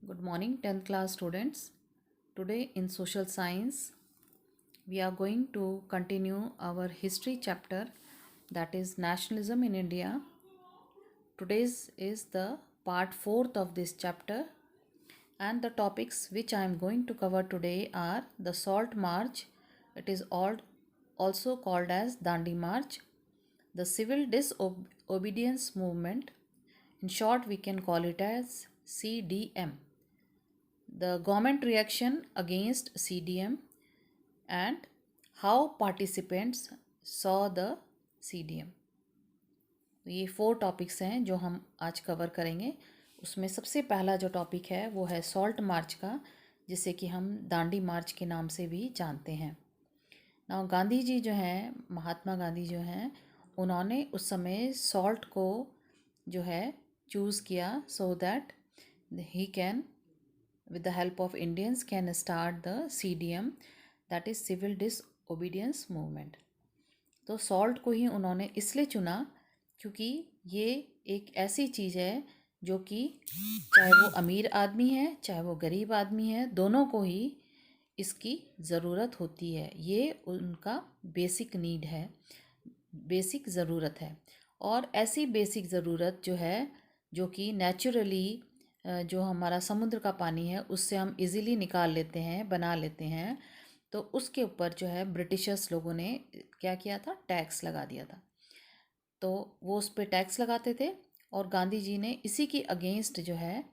Good morning, 10th class students. Today in social science, we are going to continue our history chapter, that is nationalism in India. Today's is the part 4th of this chapter, and the topics which I am going to cover today are the Salt March. It is also called as Dandi March, the civil disobedience movement. In short, we can call it as CDM, the government reaction against CDM, and how participants saw the CDM. ये 4 topics हैं जो हम आज cover करेंगे. उसमें सबसे पहला जो टॉपिक है वो है सॉल्ट मार्च का, जिसे कि हम दांडी मार्च के नाम से भी जानते हैं. नाउ गांधी जी जो हैं, महात्मा गांधी जो हैं, उन्होंने उस समय सॉल्ट को जो है चूज़ किया so that he can with the help of Indians can start the CDM, that is Civil Disobedience Movement. तो सॉल्ट को ही उन्होंने इसलिए चुना क्योंकि ये एक ऐसी चीज़ है जो कि चाहे वो अमीर आदमी है चाहे वो गरीब आदमी है, दोनों को ही इसकी ज़रूरत होती है. ये उनका बेसिक नीड है, बेसिक ज़रूरत है. और ऐसी बेसिक ज़रूरत जो है, जो कि नेचुरली जो हमारा समुद्र का पानी है उससे हम इजीली निकाल लेते हैं, बना लेते हैं, तो उसके ऊपर जो है ब्रिटिशर्स लोगों ने क्या किया था, टैक्स लगा दिया था. तो वो उस पर टैक्स लगाते थे और गांधी जी ने इसी की अगेंस्ट जो है,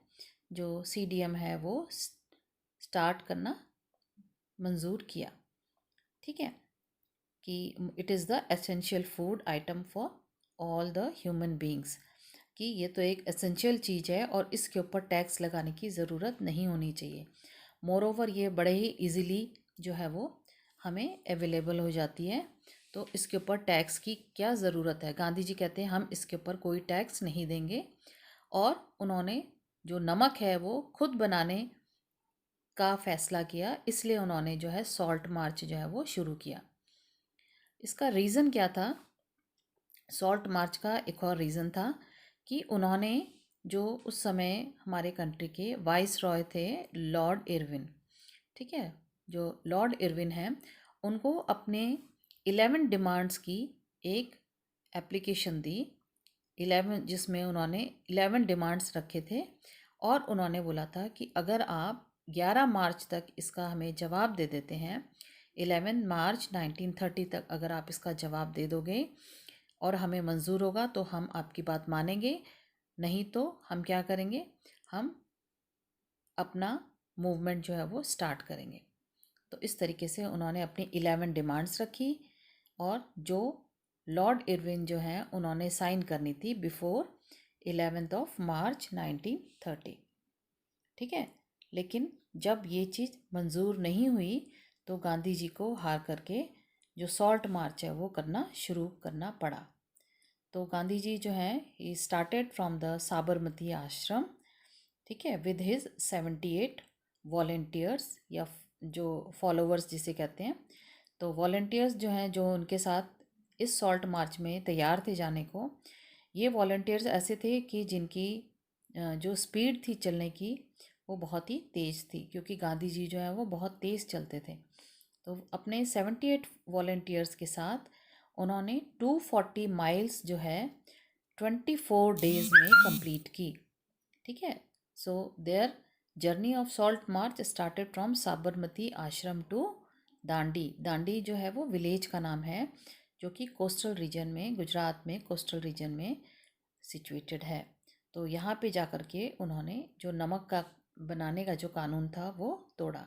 जो CDM है वो स्टार्ट करना मंजूर किया. ठीक है, कि it is the essential food item for all the human beings, कि ये तो एक एसेंशियल चीज़ है और इसके ऊपर टैक्स लगाने की ज़रूरत नहीं होनी चाहिए. मोर ओवर ये बड़े ही इजीली जो है वो हमें अवेलेबल हो जाती है, तो इसके ऊपर टैक्स की क्या ज़रूरत है. गांधी जी कहते हैं हम इसके ऊपर कोई टैक्स नहीं देंगे. और उन्होंने जो नमक है वो खुद बनाने का फ़ैसला किया, इसलिए उन्होंने जो है सॉल्ट मार्च जो है वो शुरू किया. इसका रीज़न क्या था? सॉल्ट मार्च का एक और रीज़न था कि उन्होंने जो उस समय हमारे कंट्री के वाइस रॉय थे, लॉर्ड इरविन, ठीक है, जो लॉर्ड इरविन हैं, उनको अपने 11 डिमांड्स की एक एप्लीकेशन दी. 11, जिसमें उन्होंने 11 डिमांड्स रखे थे और उन्होंने बोला था कि अगर आप 11 मार्च तक इसका हमें जवाब दे देते हैं, 11 मार्च 1930 तक अगर आप इसका जवाब दे दोगे और हमें मंजूर होगा तो हम आपकी बात मानेंगे, नहीं तो हम क्या करेंगे, हम अपना मूवमेंट जो है वो स्टार्ट करेंगे. तो इस तरीके से उन्होंने अपनी 11 डिमांड्स रखी और जो लॉर्ड इरविन जो हैं उन्होंने साइन करनी थी बिफोर 11th ऑफ मार्च 1930. ठीक है, लेकिन जब ये चीज़ मंजूर नहीं हुई तो गांधी जी को हार करके जो सॉल्ट मार्च है वो शुरू करना पड़ा. तो गांधी जी जो हैं, he started from the Sabarmati आश्रम, ठीक है, विद हिज 78 वॉलेंटियर्स या जो फॉलोवर्स जिसे कहते हैं. तो वॉलेंटियर्स जो हैं, जो उनके साथ इस सॉल्ट मार्च में तैयार थे जाने को, ये वॉलेंटियर्स ऐसे थे कि जिनकी जो स्पीड थी चलने की वो बहुत ही तेज़ थी, क्योंकि गांधी जी जो है वो बहुत तेज़ चलते थे. तो अपने 78 वॉलेंटियर्स के साथ उन्होंने 240 माइल्स जो है 24 डेज में कंप्लीट की. ठीक है, so their journey of salt march started from Sabarmati आश्रम टू दांडी. दांडी जो है वो विलेज का नाम है, जो कि कोस्टल रीजन में, गुजरात में कोस्टल रीजन में सिचुएटेड है. तो यहाँ पे जा कर के उन्होंने जो नमक का बनाने का जो कानून था वो तोड़ा.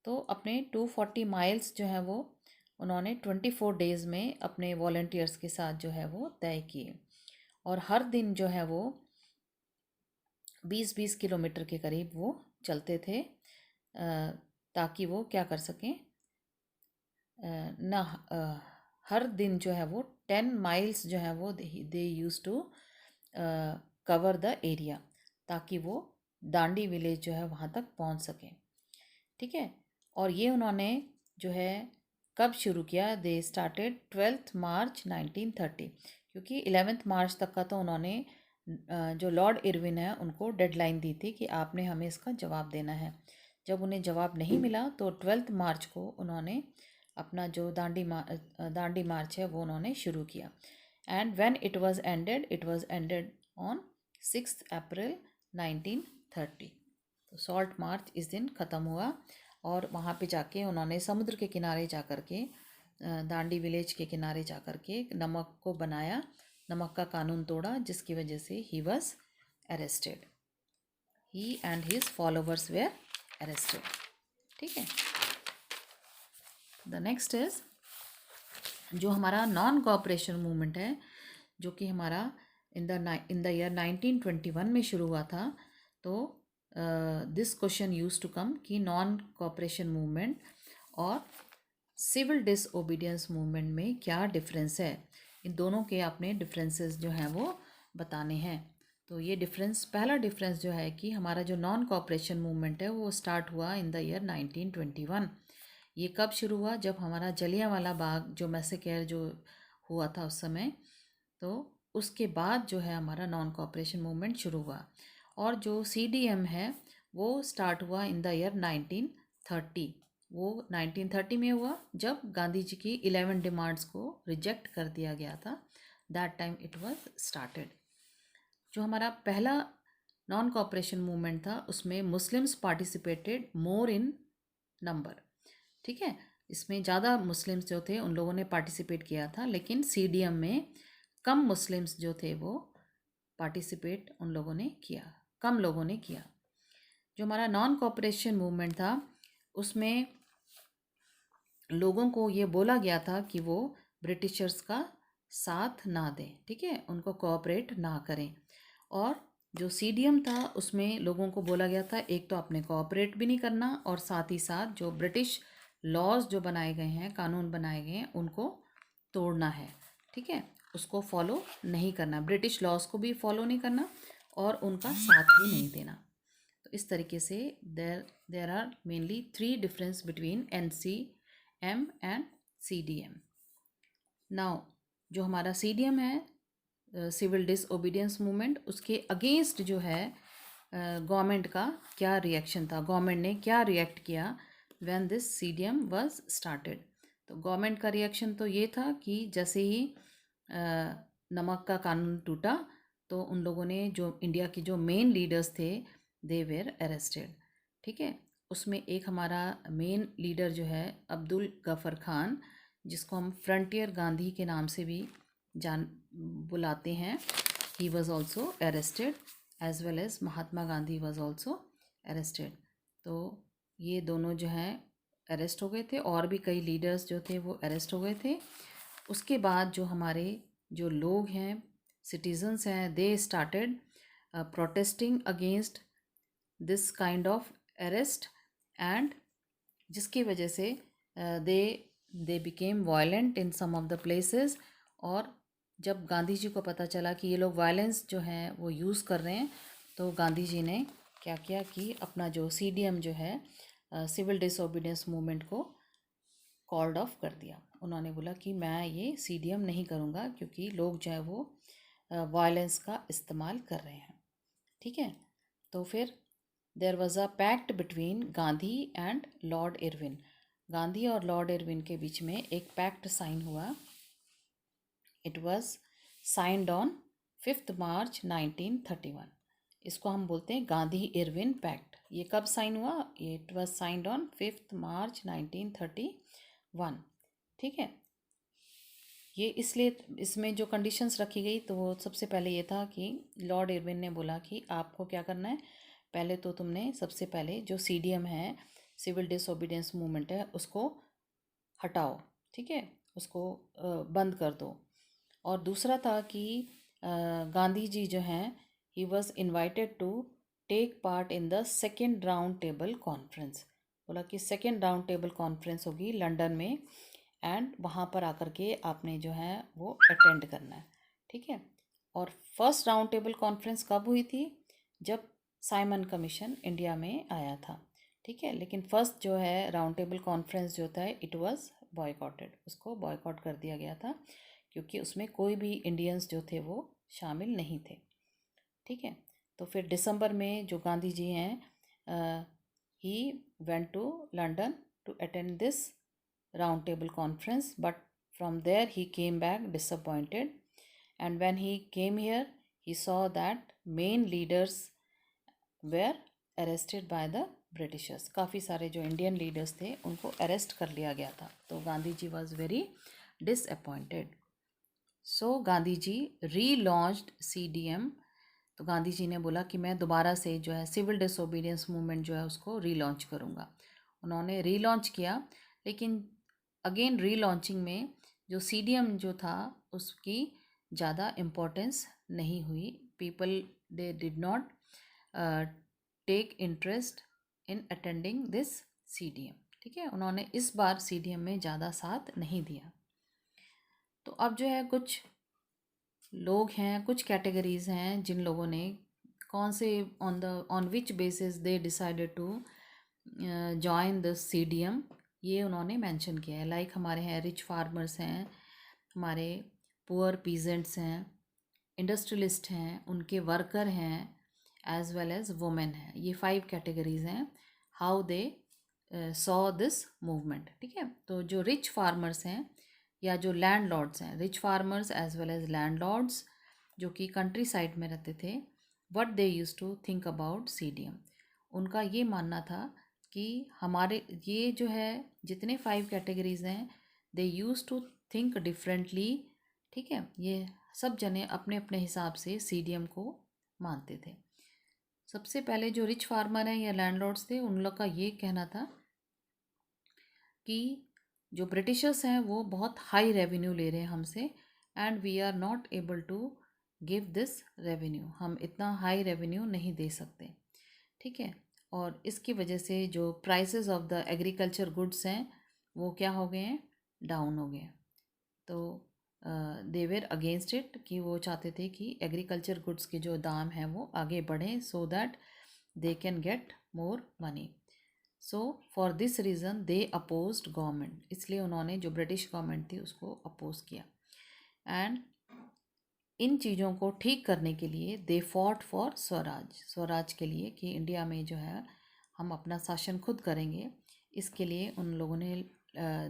तो अपने 240 माइल्स जो है वो उन्होंने 24 डेज़ में अपने वॉलेंटियर्स के साथ जो है वो तय किए. और हर दिन जो है वो 20-20 किलोमीटर के करीब वो चलते थे, ताकि वो क्या कर सकें, ना हर दिन जो है वो 10 माइल्स जो है वो they use to cover the area, ताकि वो दांडी विलेज जो है वहाँ तक पहुँच सकें. ठीक है, और ये उन्होंने जो है कब शुरू किया, दे स्टार्टेड 12th मार्च 1930, क्योंकि 11th मार्च तक का तो उन्होंने जो लॉर्ड इरविन है उनको डेडलाइन दी थी कि आपने हमें इसका जवाब देना है। जब उन्हें जवाब नहीं मिला तो 12 मार्च को उन्होंने अपना जो दांडी मार्च है वो उन्होंने शुरू किया। And when it was ended on 6 अप्रैल 1930। तो सॉल्ट मार्च इस दिन ख़त्म हुआ और वहाँ पे जाके उन्होंने समुद्र के किनारे जा कर के दांडी विलेज के किनारे जा कर के नमक को बनाया, नमक का कानून तोड़ा, जिसकी वजह से he was arrested. He and his followers were arrested. ठीक है। द नेक्स्ट इज जो हमारा नॉन कोऑपरेशन मूवमेंट है, जो कि हमारा इन द ईयर 1921 में शुरू हुआ था। तो this question used to come कि नॉन कोऑपरेशन मूवमेंट और सिविल डिसओबीडियंस मूवमेंट में क्या डिफरेंस है। इन दोनों के अपने डिफरेंसेस जो हैं वो बताने हैं। तो ये डिफरेंस, पहला डिफरेंस जो है कि हमारा जो नॉन कोऑपरेशन मूवमेंट है वो स्टार्ट हुआ इन द ईयर 1921। ये कब शुरू हुआ? जब हमारा जलियांवाला बाग जो मैसेकेयर जो हुआ था उस समय, तो उसके बाद जो है हमारा नॉन कोऑपरेशन मूवमेंट शुरू हुआ। और जो CDM है वो स्टार्ट हुआ इन द ईयर 1930। वो 1930 में हुआ जब गांधी जी की 11 डिमांड्स को रिजेक्ट कर दिया गया था। That time it was started. जो हमारा पहला नॉन कोऑपरेशन मूवमेंट था उसमें मुस्लिम्स पार्टिसिपेटेड मोर इन नंबर। ठीक है, इसमें ज़्यादा मुस्लिम्स जो थे उन लोगों ने पार्टिसिपेट किया था, लेकिन CDM में कम मुस्लिम्स जो थे वो पार्टिसिपेट उन लोगों ने किया, कम लोगों ने किया। जो हमारा नॉन कोऑपरेशन मूवमेंट था उसमें लोगों को ये बोला गया था कि वो ब्रिटिशर्स का साथ ना दें, ठीक है, उनको कोऑपरेट ना करें। और जो CDM था उसमें लोगों को बोला गया था एक तो आपने कोऑपरेट भी नहीं करना और साथ ही साथ जो ब्रिटिश लॉज जो बनाए गए हैं, कानून बनाए गए हैं, उनको तोड़ना है। ठीक है, उसको फॉलो नहीं करना, ब्रिटिश लॉज को भी फॉलो नहीं करना और उनका साथ भी नहीं देना। तो इस तरीके से there are mainly 3 difference between NCM and CDM। Now जो हमारा CDM है, सिविल डिसओबीडियंस मूवमेंट, उसके अगेंस्ट जो है गवर्नमेंट का क्या रिएक्शन था, गवर्नमेंट ने क्या रिएक्ट किया when this CDM was started. तो गवर्नमेंट का रिएक्शन तो ये था कि जैसे ही नमक का कानून टूटा तो उन लोगों ने, जो इंडिया के जो मेन लीडर्स थे, दे वेयर अरेस्टेड। ठीक है, उसमें एक हमारा मेन लीडर जो है अब्दुल गफ़र खान, जिसको हम फ्रंटियर गांधी के नाम से भी बुलाते हैं, he was also arrested as well as Mahatma Gandhi was also arrested. तो ये दोनों जो हैं अरेस्ट हो गए थे और भी कई लीडर्स जो थे वो अरेस्ट हो गए थे। उसके बाद जो हमारे जो लोग हैं, सिटीजन्स हैं, they started protesting against this kind of arrest and जिसकी वजह से they became violent in some of the places. और जब गांधी जी को पता चला कि ये लोग वायलेंस जो है वो यूज़ कर रहे हैं, तो गांधी जी ने क्या किया कि अपना जो CDM जो है, सिविल डिसओबीडियंस मूवमेंट को कॉल्ड ऑफ कर दिया। उन्होंने बोला कि मैं ये CDM नहीं करूँगा क्योंकि लोग जो है वो वायलेंस का इस्तेमाल कर रहे हैं। ठीक है, तो फिर there was a pact between Gandhi and Lord Irwin. Gandhi और लॉर्ड इरविन के बीच में एक पैक्ट साइन हुआ। It was signed on 5 March 1931। इसको हम बोलते हैं गांधी इरविन पैक्ट। ये कब साइन हुआ? It was signed on 5 March 1931। ठीक है, ये इसलिए इसमें जो कंडीशंस रखी गई तो वो सबसे पहले ये था कि लॉर्ड इरविन ने बोला कि आपको क्या करना है, पहले तो तुमने सबसे पहले जो CDM है, सिविल डिसओबीडियंस मूवमेंट है, उसको हटाओ। ठीक है, उसको बंद कर दो। और दूसरा था कि गांधी जी जो हैं, he was invited to take part in the second round table conference. बोला कि सेकेंड राउंड टेबल कॉन्फ्रेंस होगी लंदन में एंड वहाँ पर आकर के आपने जो है वो अटेंड करना है। ठीक है, और फर्स्ट राउंड टेबल कॉन्फ्रेंस कब हुई थी? जब साइमन कमीशन इंडिया में आया था। ठीक है, लेकिन फर्स्ट जो है राउंड टेबल कॉन्फ्रेंस जो था, इट वाज बॉयकॉटेड, उसको बॉयकॉट कर दिया गया था क्योंकि उसमें कोई भी इंडियंस जो थे वो शामिल नहीं थे। ठीक है। तो फिर दिसंबर में जो गांधी जी हैं, he went to London to attend this round table conference, but from there he came back disappointed, and when he came here he saw that main leaders were arrested by the Britishers. काफ़ी सारे जो Indian leaders थे उनको arrest कर लिया गया था। तो Gandhi ji was very disappointed. So Gandhi ji relaunched CDM। तो गांधी जी ने बोला कि मैं दोबारा से जो है सिविल डिसोबीडियंस मूवमेंट जो है उसको रीलॉन्च करूँगा। उन्होंने रीलॉन्च किया, लेकिन अगेन रीलॉन्चिंग में जो CDM जो था उसकी ज़्यादा इम्पोर्टेंस नहीं हुई। People they did not take interest in attending this CDM। ठीक है, उन्होंने इस बार CDM में ज़्यादा साथ नहीं दिया। तो अब जो है कुछ लोग हैं, कुछ कैटेगरीज हैं जिन लोगों ने कौन से on which basis they decided to join the CDM, ये उन्होंने मेंशन किया है। लाइक हमारे हैं रिच फार्मर्स हैं, हमारे पुअर पीजेंट्स हैं, इंडस्ट्रियलिस्ट हैं, उनके वर्कर हैं, एज वेल एज वुमेन हैं। ये 5 कैटेगरीज हैं how they saw this movement. ठीक है, तो जो रिच फार्मर्स हैं या जो लैंड लॉर्ड्स हैं, rich farmers as well as landlords जो कि कंट्री साइड में रहते थे, what they use to think about CDM। उनका ये मानना था कि हमारे ये जो है जितने 5 कैटेगरीज हैं, they use to think differently. ठीक है, ये सब जने अपने अपने हिसाब से CDM को मानते थे। सबसे पहले जो रिच फार्मर हैं या लैंडलॉर्ड्स थे, उन लोग का ये कहना था कि जो ब्रिटिशर्स हैं वो बहुत हाई रेवेन्यू ले रहे हैं हमसे, and we are not able to give this revenue. हम इतना हाई रेवेन्यू नहीं दे सकते। ठीक है, और इसकी वजह से जो prices of the agriculture goods हैं वो क्या हो गए हैं, डाउन हो गए हैं। तो दे वेर अगेंस्ट इट, कि वो चाहते थे कि एग्रीकल्चर गुड्स के जो दाम हैं वो आगे बढ़ें, सो that they can get more money. So for this reason they opposed government, इसलिए उन्होंने जो ब्रिटिश गवर्नमेंट थी उसको अपोज किया। एंड इन चीज़ों को ठीक करने के लिए they fought for Swaraj, Swaraj के लिए, कि इंडिया में जो है हम अपना शासन खुद करेंगे। इसके लिए उन लोगों ने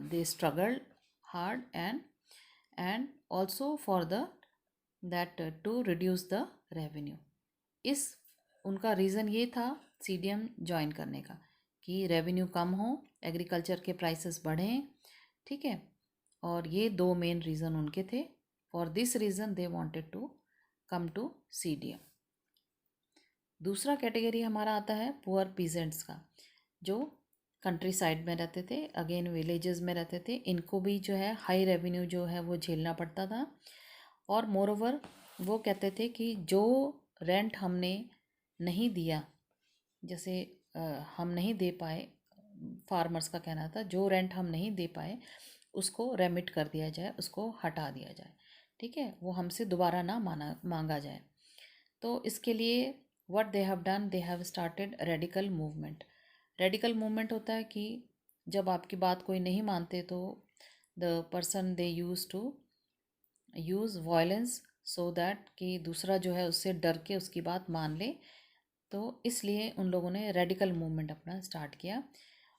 they struggled hard and also for the that to reduce the revenue. इस उनका रीज़न ये था CDM ज्वाइन करने का, कि रेवेन्यू कम हो, एग्रीकल्चर के प्राइसेस बढ़ें। ठीक है, और ये 2 मेन रीज़न उनके थे। For this reason they wanted to come to CDM। दूसरा कैटेगरी हमारा आता है पुअर पीजेंट्स का, जो कंट्री साइड में रहते थे, अगेन विलेजेस में रहते थे। इनको भी जो है हाई रेवेन्यू जो है वो झेलना पड़ता था, और मोरओवर वो कहते थे कि जो रेंट हमने नहीं दिया, जैसे हम नहीं दे पाए, फार्मर्स का कहना था जो रेंट हम नहीं दे पाए उसको रेमिट कर दिया जाए, उसको हटा दिया जाए। ठीक है, वो हमसे दोबारा ना मांगा जाए। तो इसके लिए what they have done, they have started radical movement. Radical movement होता है कि जब आपकी बात कोई नहीं मानते तो the person they use to use violence, so that कि दूसरा जो है उससे डर के उसकी बात मान ले। तो इसलिए उन लोगों ने रेडिकल मूवमेंट अपना स्टार्ट किया,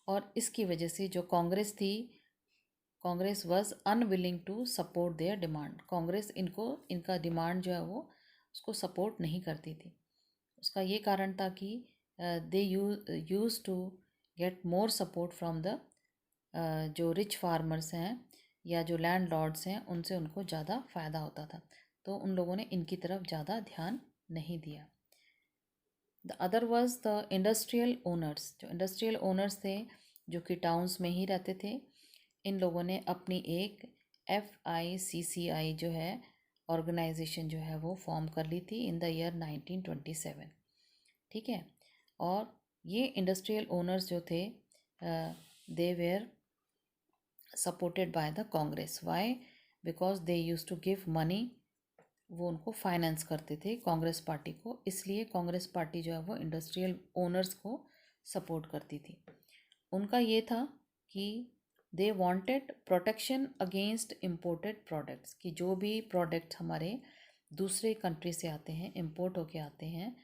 और इसकी वजह से जो कांग्रेस थी, Congress was unwilling to support their demand. Congress इनका डिमांड जो है वो उसको सपोर्ट नहीं करती थी। उसका ये कारण था कि they use to get more support from the जो रिच फार्मर्स हैं या जो लैंड लॉर्ड्स हैं, उनसे उनको ज़्यादा फ़ायदा होता था। तो उन लोगों ने इनकी तरफ ज़्यादा ध्यान नहीं दिया। The other was the industrial owners. जो इंडस्ट्रियल ओनर्स थे जो कि टाउन्स में ही रहते थे, इन लोगों ने अपनी एक FICCI जो है ऑर्गेनाइजेशन जो है वो फॉर्म कर ली थी इन द ईयर 1927। ठीक है, और ये इंडस्ट्रियल ओनर्स जो थे they were supported by the Congress. Why? Because they use to give money, वो उनको फाइनेंस करते थे कांग्रेस पार्टी को, इसलिए कांग्रेस पार्टी जो है वो इंडस्ट्रियल ओनर्स को सपोर्ट करती थी। उनका ये था कि they wanted protection against imported products, कि जो भी प्रोडक्ट हमारे दूसरे कंट्री से आते हैं, इम्पोर्ट होके आते हैं,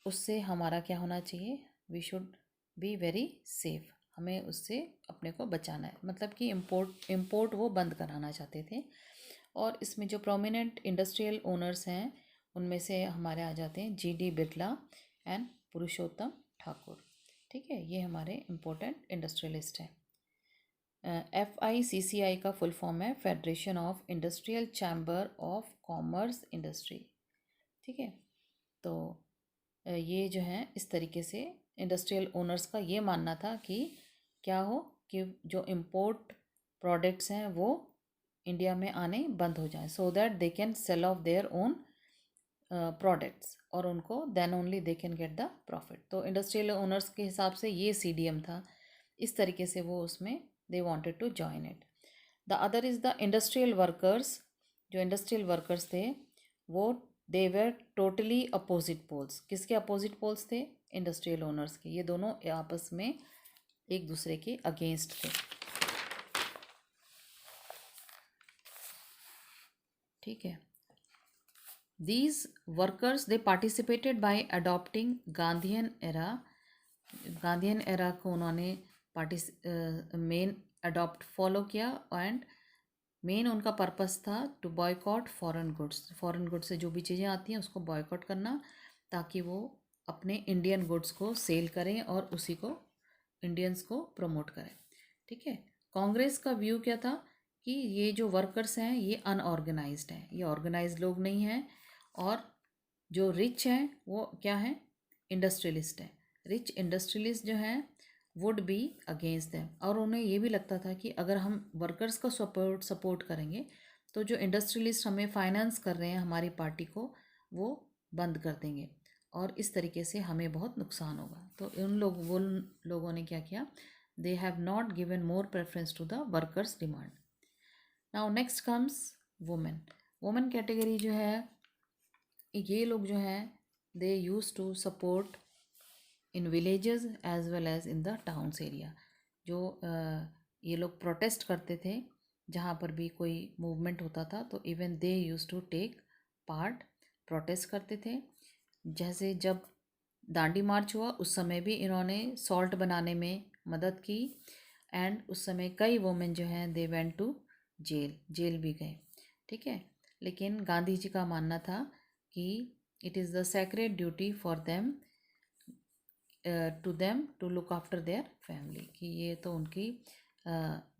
उससे हमारा क्या होना चाहिए, we should be very safe, हमें उससे अपने को बचाना है। मतलब कि इम्पोर्ट वो बंद कराना चाहते थे। और इसमें जो प्रोमिनेंट इंडस्ट्रियल ओनर्स हैं उनमें से हमारे आ जाते हैं जीडी बिरला एंड पुरुषोत्तम ठाकुर। ठीक है, ये हमारे इम्पोर्टेंट इंडस्ट्रियलिस्ट हैं। FICCI का फुल फॉर्म है federation of industrial chamber of commerce industry. ठीक है, तो ये जो है इस तरीके से इंडस्ट्रियल ओनर्स का ये मानना था कि क्या हो कि जो इम्पोर्ट प्रोडक्ट्स हैं वो इंडिया में आने बंद हो जाएं, so that they can sell of their own products, और उनको then only they can get the profit. तो इंडस्ट्रियल ओनर्स के हिसाब से ये CDM था, इस तरीके से वो उसमें they wanted to join it. The other is the industrial workers. जो इंडस्ट्रियल वर्कर्स थे वो they were totally opposite poles. किसके अपोजिट पोल्स थे? इंडस्ट्रियल ओनर्स के। ये दोनों आपस में एक दूसरे के अगेंस्ट थे। ठीक है, these workers they participated by adopting Gandhian era को उन्होंने मेन अडॉप्ट फॉलो किया, एंड मेन उनका पर्पस था to boycott foreign goods. Foreign goods से जो भी चीज़ें आती हैं उसको बॉयकॉट करना, ताकि वो अपने इंडियन गुड्स को सेल करें और उसी को इंडियंस को प्रमोट करें। ठीक है, कांग्रेस का व्यू क्या था कि ये जो वर्कर्स हैं ये अनऑर्गेनाइज्ड हैं, ये ऑर्गेनाइज्ड लोग नहीं हैं, और जो रिच हैं वो क्या हैं? इंडस्ट्रियलिस्ट हैं। रिच इंडस्ट्रियलिस्ट जो हैं वुड बी अगेंस्ट देम, और उन्हें ये भी लगता था कि अगर हम वर्कर्स का सपोर्ट करेंगे तो जो इंडस्ट्रियलिस्ट हमें फाइनेंस कर रहे हैं हमारी पार्टी को, वो बंद कर देंगे, और इस तरीके से हमें बहुत नुकसान होगा। तो वो लोगों ने क्या किया? They have not given more preference to the workers demand. Now next comes women. Women category जो है, ये लोग जो हैं they use to support in villages as well as in the towns area. जो ये लोग प्रोटेस्ट करते थे, जहाँ पर भी कोई मूवमेंट होता था तो even they use to take part, protest करते थे। जैसे जब दांडी मार्च हुआ उस समय भी इन्होंने सॉल्ट बनाने में मदद की, एंड उस समय कई वुमेन जो हैं दे वेंट टू जेल भी गए। ठीक है, लेकिन गांधी जी का मानना था कि it is the sacred duty for them to look after their family, कि ये तो उनकी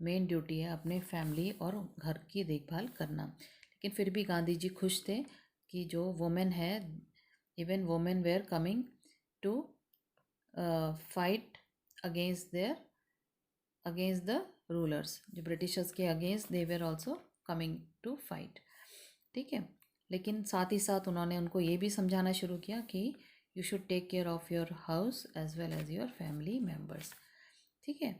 मेन ड्यूटी है अपने फैमिली और घर की देखभाल करना। लेकिन फिर भी गांधी जी खुश थे कि जो वुमेन है, even women were coming to fight against the rulers. जो ब्रिटिशर्स के against they were also coming to fight. ठीक है, लेकिन साथ ही साथ उन्होंने उनको ये भी समझाना शुरू किया कि you should take care of your house as well as your family members. ठीक है,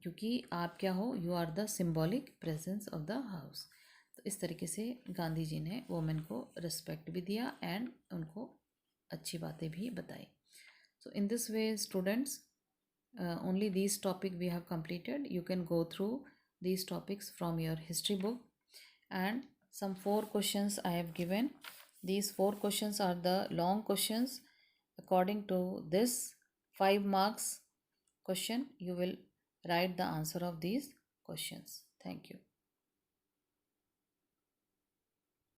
क्योंकि आप क्या हो, you are the symbolic presence of the house. तो इस तरीके से गांधी जी ने वुमेन को रिस्पेक्ट भी दिया एंड उनको अच्छी बातें भी बताई। So in this way students, only these topic we have completed. You can go through these topics from your history book, and some 4 questions I have given. These 4 questions are the long questions. According to this 5 marks question, you will write the answer of these questions. Thank you.